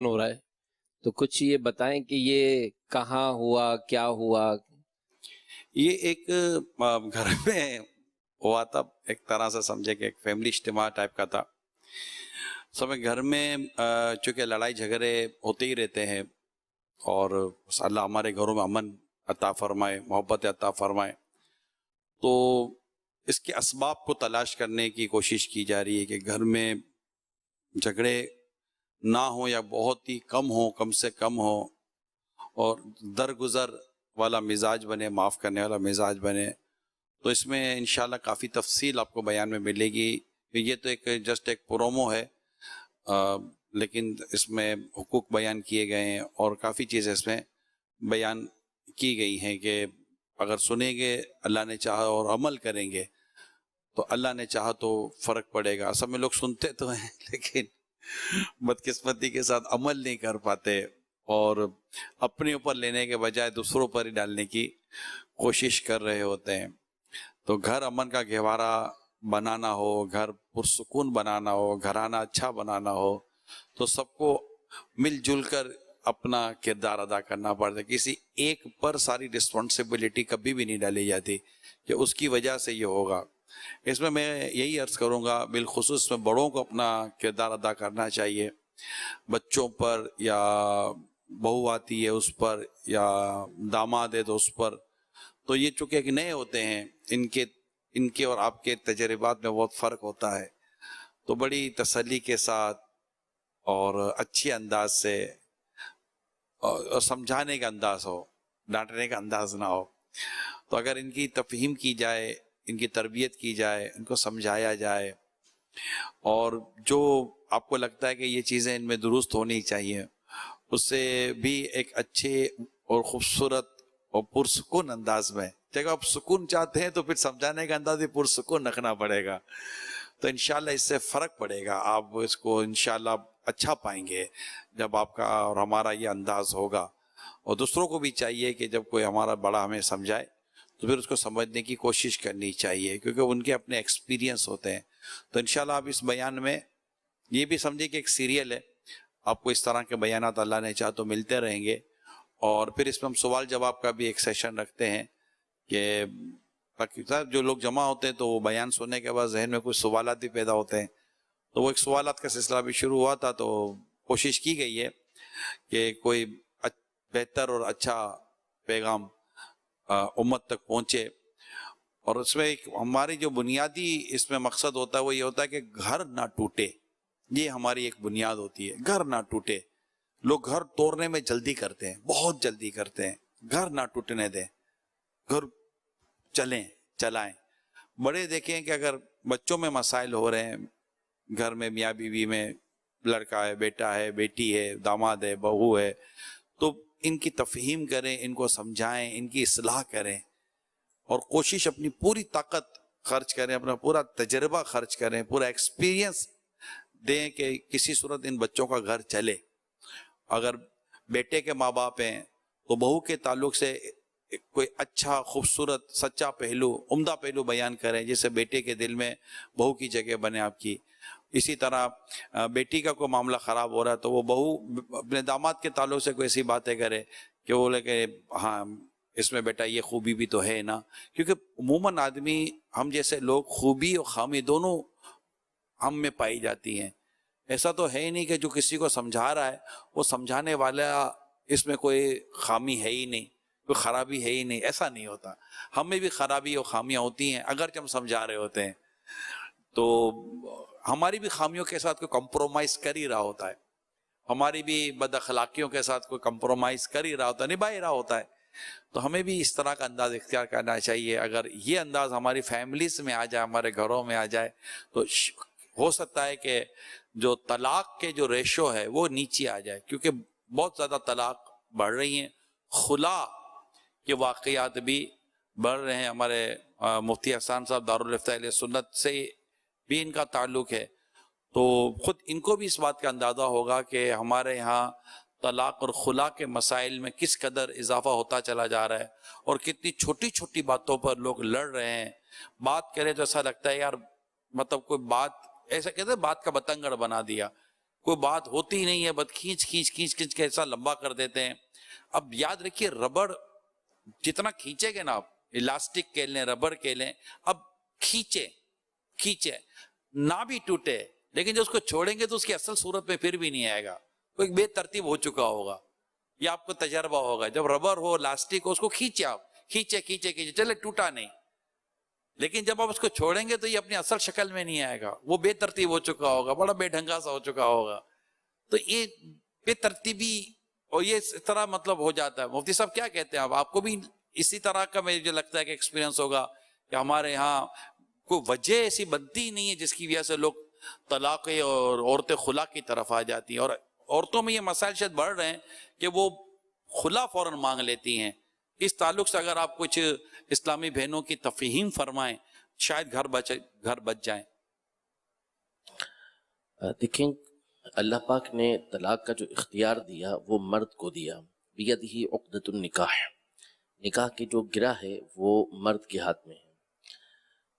ہو رہا ہے، تو کچھ یہ بتائیں کہ یہ کہاں ہوا، کیا ہوا؟ یہ ایک گھر میں ہوا تھا، ایک طرح سے سمجھے کہ ایک فیملی اجتماع ٹائپ کا تھا. سب گھر میں چونکہ لڑائی جھگڑے ہوتے ہی رہتے ہیں، اور اللہ ہمارے گھروں میں امن عطا فرمائے، محبت عطا فرمائے. تو اس کے اسباب کو تلاش کرنے کی کوشش کی جا رہی ہے کہ گھر میں جھگڑے نہ ہوں یا بہت ہی کم ہوں، کم سے کم ہو، اور درگزر والا مزاج بنے، معاف کرنے والا مزاج بنے. تو اس میں انشاءاللہ کافی تفصیل آپ کو بیان میں ملے گی. یہ تو ایک جسٹ ایک پرومو ہے، لیکن اس میں حقوق بیان کیے گئے ہیں اور کافی چیزیں اس میں بیان کی گئی ہیں کہ اگر سنیں گے اللہ نے چاہا اور عمل کریں گے تو اللہ نے چاہا تو فرق پڑے گا. سب میں لوگ سنتے تو ہیں لیکن بدقسمتی کے ساتھ عمل نہیں کر پاتے، اور اپنے اوپر لینے کے بجائے دوسروں پر ہی ڈالنے کی کوشش کر رہے ہوتے ہیں. تو گھر امن کا گہوارہ بنانا ہو، گھر پرسکون بنانا ہو، گھرانہ اچھا بنانا ہو، تو سب کو مل جل کر اپنا کردار ادا کرنا پڑتا ہے. کسی ایک پر ساری رسپانسبلٹی کبھی بھی نہیں ڈالی جاتی کہ اس کی وجہ سے یہ ہوگا. اس میں یہی عرض کروں گا، بالخصوص میں بڑوں کو اپنا کردار ادا کرنا چاہیے. بچوں پر یا بہو آتی ہے اس پر، یا داماد ہے تو اس پر، تو یہ چونکہ ایک نئے ہوتے ہیں، ان کے اور آپ کے تجربات میں بہت فرق ہوتا ہے. تو بڑی تسلی کے ساتھ اور اچھی انداز سے اور سمجھانے کا انداز ہو، ڈانٹنے کا انداز نہ ہو. تو اگر ان کی تفہیم کی جائے، ان کی تربیت کی جائے، ان کو سمجھایا جائے، اور جو آپ کو لگتا ہے کہ یہ چیزیں ان میں درست ہونی چاہیے، اس سے بھی ایک اچھے اور خوبصورت اور پرسکون انداز میں، جب آپ سکون چاہتے ہیں تو پھر سمجھانے کا انداز بھی پرسکون رکھنا پڑے گا. تو انشاءاللہ اس سے فرق پڑے گا، آپ اس کو انشاءاللہ اچھا پائیں گے جب آپ کا اور ہمارا یہ انداز ہوگا. اور دوسروں کو بھی چاہیے کہ جب کوئی ہمارا بڑا ہمیں سمجھائے تو پھر اس کو سمجھنے کی کوشش کرنی چاہیے، کیونکہ ان کے اپنے ایکسپیرینس ہوتے ہیں. تو انشاءاللہ آپ اس بیان میں یہ بھی سمجھے کہ ایک سیریل ہے، آپ کو اس طرح کے بیانات اللہ نے چاہا تو ملتے رہیں گے. اور پھر اس میں ہم سوال جواب کا بھی ایک سیشن رکھتے ہیں کہ جو لوگ جمع ہوتے ہیں تو وہ بیان سننے کے بعد ذہن میں کچھ سوالات بھی پیدا ہوتے ہیں، تو وہ ایک سوالات کا سلسلہ بھی شروع ہوا تھا. تو کوشش کی گئی ہے کہ کوئی بہتر اور اچھا پیغام امت تک پہنچے. اور اس میں ایک ہماری جو بنیادی اس میں مقصد ہوتا ہے وہ یہ ہوتا ہے کہ گھر نہ ٹوٹے. یہ ہماری ایک بنیاد ہوتی ہے، گھر نہ ٹوٹے. لوگ گھر توڑنے میں جلدی کرتے ہیں، بہت جلدی کرتے ہیں. گھر نہ ٹوٹنے دیں، گھر چلائیں. بڑے دیکھیں کہ اگر بچوں میں مسائل ہو رہے ہیں، گھر میں میاں بیوی میں، لڑکا ہے، بیٹا ہے، بیٹی ہے، داماد ہے، بہو ہے، تو ان کی تفہیم کریں، ان کو سمجھائیں، ان کی اصلاح کریں، اور کوشش اپنی پوری طاقت خرچ کریں، اپنا پورا تجربہ خرچ کریں، پورا ایکسپیرینس دیں کہ کسی صورت ان بچوں کا گھر چلے. اگر بیٹے کے ماں باپ ہیں تو بہو کے تعلق سے کوئی اچھا، خوبصورت، سچا پہلو، عمدہ پہلو بیان کریں جس سے بیٹے کے دل میں بہو کی جگہ بنے آپ کی. اسی طرح بیٹی کا کوئی معاملہ خراب ہو رہا ہے تو وہ بہو اپنے داماد کے تعلق سے کوئی ایسی باتیں کرے کہ وہ بولے کہ ہاں اس میں بیٹا یہ خوبی بھی تو ہے نا. کیونکہ عموماً آدمی، ہم جیسے لوگ، خوبی اور خامی دونوں ہم میں پائی جاتی ہیں. ایسا تو ہے ہی نہیں کہ جو کسی کو سمجھا رہا ہے وہ سمجھانے والا اس میں کوئی خامی ہے ہی نہیں، کوئی خرابی ہے ہی نہیں. ایسا نہیں ہوتا، ہم میں بھی خرابی اور خامیاں ہوتی ہیں اگرچہ ہم سمجھا رہے ہوتے ہیں. تو ہماری بھی خامیوں کے ساتھ کوئی کمپرومائز کر ہی رہا ہوتا ہے، ہماری بھی بد اخلاقیوں کے ساتھ کوئی کمپرومائز کر ہی رہا ہوتا ہے، نبھا ہی رہا ہوتا ہے. تو ہمیں بھی اس طرح کا انداز اختیار کرنا چاہیے. اگر یہ انداز ہماری فیملیز میں آ جائے، ہمارے گھروں میں آ جائے، تو ہو سکتا ہے کہ جو طلاق کے جو ریشو ہے وہ نیچے آ جائے. کیونکہ بہت زیادہ طلاق بڑھ رہی ہیں، خلا کے واقعات بھی بڑھ رہے ہیں. ہمارے مفتی احسان صاحب دارالفتہ اہل سنت سے بھی ان کا تعلق ہے، تو خود ان کو بھی اس بات کا اندازہ ہوگا کہ ہمارے یہاں طلاق اور خلا کے مسائل میں کس قدر اضافہ ہوتا چلا جا رہا ہے، اور کتنی چھوٹی چھوٹی باتوں پر لوگ لڑ رہے ہیں. بات کرے تو ایسا لگتا ہے یار، مطلب کوئی بات ایسا کہتے ہیں بات کا بتنگڑ بنا دیا. کوئی بات ہوتی ہی نہیں ہے، بس کھینچ کھینچ کھینچ کھینچ کے ایسا لمبا کر دیتے ہیں. اب یاد رکھیے ربڑ جتنا کھینچے گے نا آپ، الاسٹک کہہ لیں ربڑ کہہ لیں، اب کھینچے کھینچے نہ بھی ٹوٹے، لیکن جو اس کو چھوڑیں گے تو اس کی اصل صورت میں پھر بھی نہیں آئے گا، کوئی بے ترتیب ہو چکا ہوگا. یہ آپ کو تجربہ ہوگا، جب ربڑ ہو لاسٹک ہو اس کو کھینچے آپ، کھینچے کھینچے کھینچے چلے ٹوٹا نہیں، لیکن جب آپ اس کو چھوڑیں گے تو یہ اپنی اصل شکل میں نہیں آئے گا، وہ بے ترتیب ہو چکا ہوگا، بڑا بے ڈھنگا سا ہو چکا ہوگا. تو یہ بے ترتیبی اور یہ اس طرح مطلب ہو جاتا ہے. مفتی صاحب کیا کہتے ہیں آپ کو بھی اسی طرح کا مجھے لگتا ہے کہ ایکسپیرینس ہوگا کہ ہمارے ہاں کوئی وجہ ایسی بنتی نہیں ہے جس کی وجہ سے لوگ طلاق اور عورتیں خلا کی طرف آ جاتی ہیں، اور عورتوں میں یہ مسائل شاید بڑھ رہے ہیں کہ وہ خلا فوراً مانگ لیتی ہیں. اس تعلق سے اگر آپ کچھ اسلامی بہنوں کی تفہیم فرمائیں شاید گھر بچ جائیں. دیکھیں اللہ پاک نے طلاق کا جو اختیار دیا وہ مرد کو دیا، بیدہ عقدۃ النکاح، نکاح کی جو گرہ ہے وہ مرد کے ہاتھ میں ہے.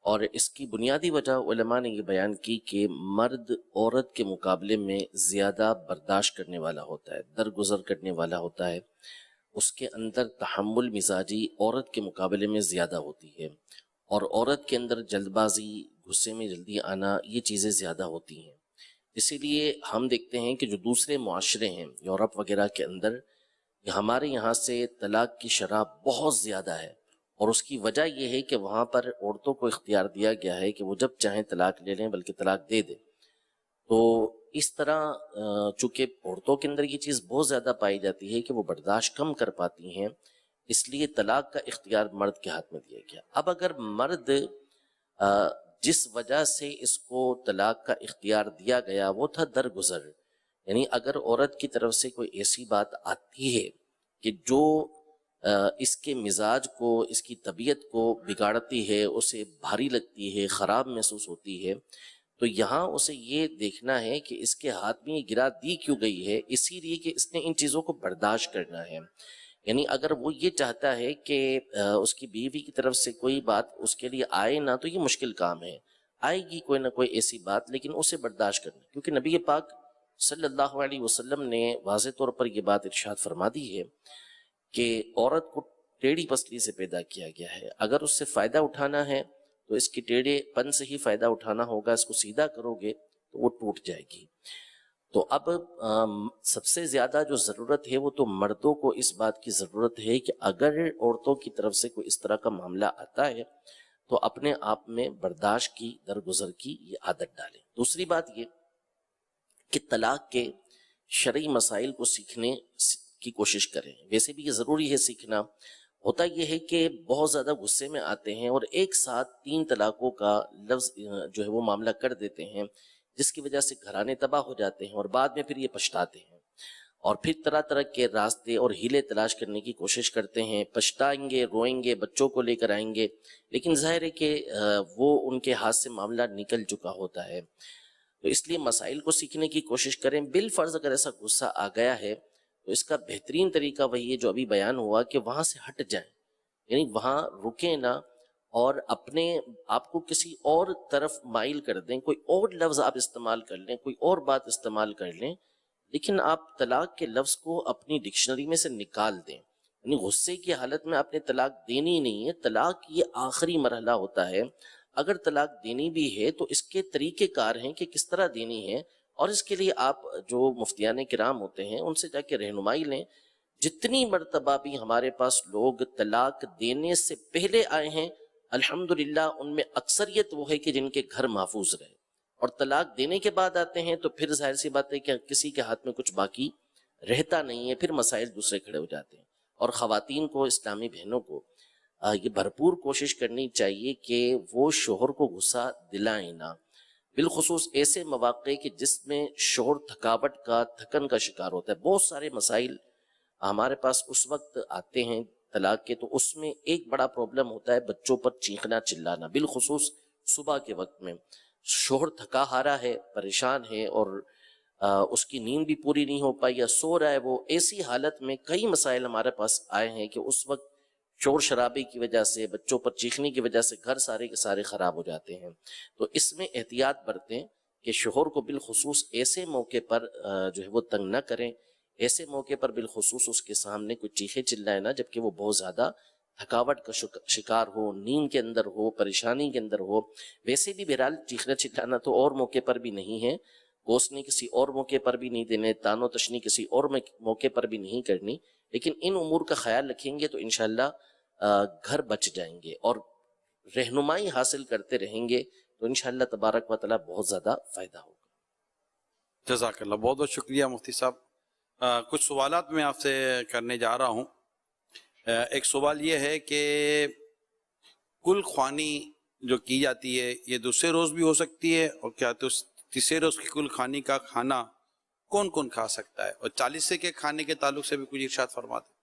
اور اس کی بنیادی وجہ علماء نے یہ بیان کی کہ مرد عورت کے مقابلے میں زیادہ برداشت کرنے والا ہوتا ہے، درگزر کرنے والا ہوتا ہے، اس کے اندر تحمل مزاجی عورت کے مقابلے میں زیادہ ہوتی ہے، اور عورت کے اندر جلد بازی، غصے میں جلدی آنا، یہ چیزیں زیادہ ہوتی ہیں. اسی لیے ہم دیکھتے ہیں کہ جو دوسرے معاشرے ہیں یورپ وغیرہ کے اندر، ہمارے یہاں سے طلاق کی شرح بہت زیادہ ہے، اور اس کی وجہ یہ ہے کہ وہاں پر عورتوں کو اختیار دیا گیا ہے کہ وہ جب چاہیں طلاق لے لیں بلکہ طلاق دے دیں. تو اس طرح چونکہ عورتوں کے اندر یہ چیز بہت زیادہ پائی جاتی ہے کہ وہ برداشت کم کر پاتی ہیں، اس لیے طلاق کا اختیار مرد کے ہاتھ میں دیا گیا. اب اگر مرد جس وجہ سے اس کو طلاق کا اختیار دیا گیا وہ تھا درگزر، یعنی اگر عورت کی طرف سے کوئی ایسی بات آتی ہے کہ جو اس کے مزاج کو، اس کی طبیعت کو بگاڑتی ہے، اسے بھاری لگتی ہے، خراب محسوس ہوتی ہے، تو یہاں اسے یہ دیکھنا ہے کہ اس کے ہاتھ میں یہ گرا دی کیوں گئی ہے، اسی لیے کہ اس نے ان چیزوں کو برداشت کرنا ہے. یعنی اگر وہ یہ چاہتا ہے کہ اس کی بیوی کی طرف سے کوئی بات اس کے لیے آئے نہ، تو یہ مشکل کام ہے، آئے گی کوئی نہ کوئی ایسی بات، لیکن اسے برداشت کرنا، کیونکہ نبی پاک صلی اللہ علیہ وسلم نے واضح طور پر یہ بات ارشاد فرما دی ہے کہ عورت کو ٹیڑھی پسلی سے پیدا کیا گیا ہے، اگر اس سے فائدہ اٹھانا ہے تو اس کی ٹیڑھے پن سے ہی فائدہ اٹھانا ہوگا، اس کو سیدھا کرو گے تو وہ ٹوٹ جائے گی. تو اب سب سے زیادہ جو ضرورت ہے وہ تو مردوں کو اس بات کی ضرورت ہے کہ اگر عورتوں کی طرف سے کوئی اس طرح کا معاملہ آتا ہے تو اپنے آپ میں برداشت کی، درگزر کی یہ عادت ڈالیں. دوسری بات یہ کہ طلاق کے شرعی مسائل کو سیکھنے کی کوشش کریں. ویسے بھی یہ ضروری ہے سیکھنا. ہوتا یہ ہے کہ بہت زیادہ غصے میں آتے ہیں اور ایک ساتھ 3 طلاقوں کا لفظ جو ہے وہ معاملہ کر دیتے ہیں، جس کی وجہ سے گھرانے تباہ ہو جاتے ہیں اور بعد میں پھر یہ پچھتاتے ہیں، اور پھر طرح طرح کے راستے اور ہیلے تلاش کرنے کی کوشش کرتے ہیں، پچھتائیں گے، روئیں گے، بچوں کو لے کر آئیں گے، لیکن ظاہر ہے کہ وہ ان کے ہاتھ سے معاملہ نکل چکا ہوتا ہے. تو اس لیے مسائل کو سیکھنے کی کوشش کریں. بالفرض اگر ایسا غصہ آ گیا ہے تو اس کا بہترین طریقہ وہی ہے جو ابھی بیان ہوا کہ وہاں سے ہٹ جائیں، یعنی وہاں رکیں نہ اور اپنے آپ کو کسی اور طرف مائل کر دیں، کوئی اور لفظ آپ استعمال کر لیں، کوئی اور بات استعمال کر لیں، لیکن آپ طلاق کے لفظ کو اپنی ڈکشنری میں سے نکال دیں. یعنی غصے کی حالت میں آپ نے طلاق دینی نہیں ہے. طلاق یہ آخری مرحلہ ہوتا ہے. اگر طلاق دینی بھی ہے تو اس کے طریقے کار ہیں کہ کس طرح دینی ہے، اور اس کے لیے آپ جو مفتیان کرام ہوتے ہیں ان سے جا کے رہنمائی لیں. جتنی مرتبہ بھی ہمارے پاس لوگ طلاق دینے سے پہلے آئے ہیں الحمدللہ ان میں اکثریت وہ ہے کہ جن کے گھر محفوظ رہے، اور طلاق دینے کے بعد آتے ہیں تو پھر ظاہر سی بات ہے کہ کسی کے ہاتھ میں کچھ باقی رہتا نہیں ہے، پھر مسائل دوسرے کھڑے ہو جاتے ہیں. اور خواتین کو، اسلامی بہنوں کو یہ بھرپور کوشش کرنی چاہیے کہ وہ شوہر کو غصہ دلائیں نہ، بالخصوص ایسے مواقع کہ جس میں شوہر تھکاوٹ کا، تھکن کا شکار ہوتا ہے. بہت سارے مسائل ہمارے پاس اس وقت آتے ہیں طلاق کے، تو اس میں ایک بڑا پرابلم ہوتا ہے بچوں پر چیخنا چلانا، بالخصوص صبح کے وقت میں. شوہر تھکا ہارا ہے، پریشان ہے، اور اس کی نیند بھی پوری نہیں ہو پائی یا سو رہا ہے وہ، ایسی حالت میں کئی مسائل ہمارے پاس آئے ہیں کہ اس وقت شور شرابے کی وجہ سے، بچوں پر چیخنے کی وجہ سے گھر سارے کے سارے خراب ہو جاتے ہیں. تو اس میں احتیاط برتیں کہ شوہر کو بالخصوص ایسے موقع پر جو ہے وہ تنگ نہ کریں، ایسے موقع پر بالخصوص اس کے سامنے کوئی چیخے چلائے نہ جبکہ وہ بہت زیادہ تھکاوٹ کا شکار ہو، نیند کے اندر ہو، پریشانی کے اندر ہو۔ ویسے بھی بہرحال چیخنا چلانا تو اور موقع پر بھی نہیں ہے، کوسنی کسی اور موقع پر بھی نہیں دینے، تان و تشنی کسی اور موقع پر بھی نہیں کرنی، لیکن ان امور کا خیال رکھیں گے تو انشاءاللہ گھر بچ جائیں گے، اور رہنمائی حاصل کرتے رہیں گے تو انشاءاللہ تبارک و تعالیٰ بہت زیادہ فائدہ ہوگا۔ جزاک اللہ، بہت بہت شکریہ مفتی صاحب۔ کچھ سوالات میں آپ سے کرنے جا رہا ہوں۔ ایک سوال یہ ہے کہ کل خوانی جو کی جاتی ہے یہ دوسرے روز بھی ہو سکتی ہے، اور کیا تو تیسرے روز کی کل خوانی کا کھانا کون کون کھا سکتا ہے، اور 40 کے کھانے کے تعلق سے بھی کچھ ارشاد فرماتے ہیں۔